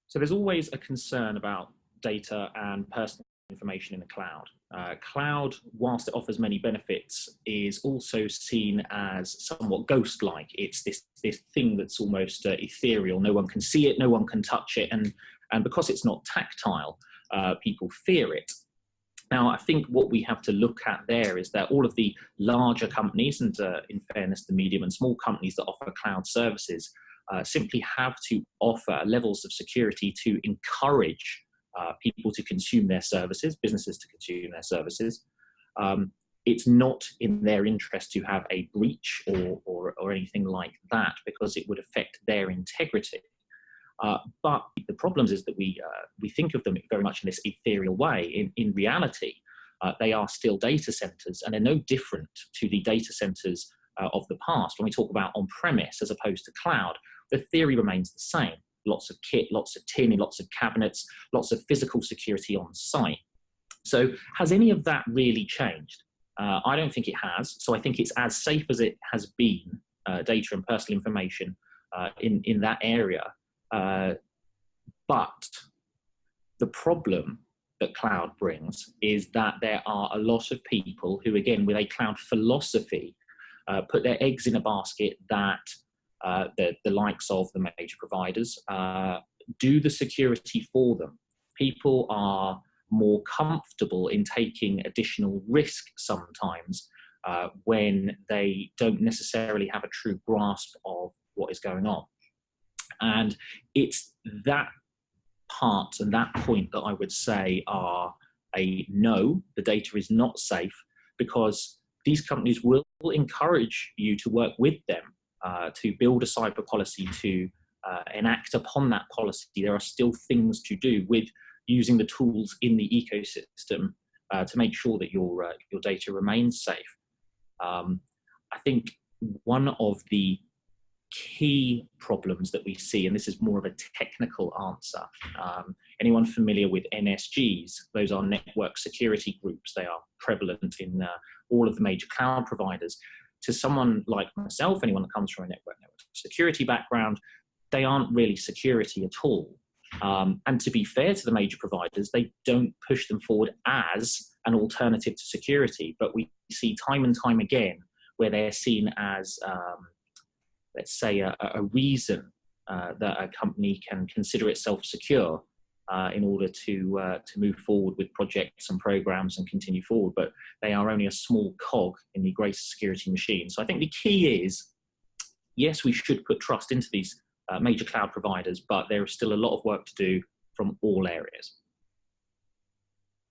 So there's always a concern about data and personal information in the cloud. Cloud, whilst it offers many benefits, is also seen as somewhat ghost-like. It's this thing that's almost ethereal. No one can see it, no one can touch it, and because it's not tactile, people fear it. Now, I think what we have to look at there is that all of the larger companies, and in fairness, the medium and small companies that offer cloud services, simply have to offer levels of security to encourage people to consume their services, businesses to consume their services. It's not in their interest to have a breach or anything like that, because it would affect their integrity. But the problem is that we think of them very much in this ethereal way. In reality, they are still data centers, and they're no different to the data centers of the past. When we talk about on-premise as opposed to cloud, the theory remains the same. Lots of kit, lots of tin, lots of cabinets, lots of physical security on site. So has any of that really changed? I don't think it has. So I think it's as safe as it has been, data and personal information in that area. But the problem that cloud brings is that there are a lot of people who, again, with a cloud philosophy, put their eggs in a basket that the likes of the major providers do the security for them. People are more comfortable in taking additional risk sometimes when they don't necessarily have a true grasp of what is going on. And it's that part and that point that I would say are a no, the data is not safe, because these companies will encourage you to work with them to build a cyber policy, to enact upon that policy. There are still things to do with using the tools in the ecosystem to make sure that your data remains safe. I think one of the key problems that we see, and this is more of a technical answer, anyone familiar with NSGs? Those are network security groups. They are prevalent in all of the major cloud providers. To someone like myself, anyone that comes from a network security background, they aren't really security at all. And to be fair to the major providers, they don't push them forward as an alternative to security, but we see time and time again where they're seen as let's say, a reason that a company can consider itself secure in order to move forward with projects and programs and continue forward. But they are only a small cog in the greater security machine. So I think the key is, yes, we should put trust into these major cloud providers, but there is still a lot of work to do from all areas.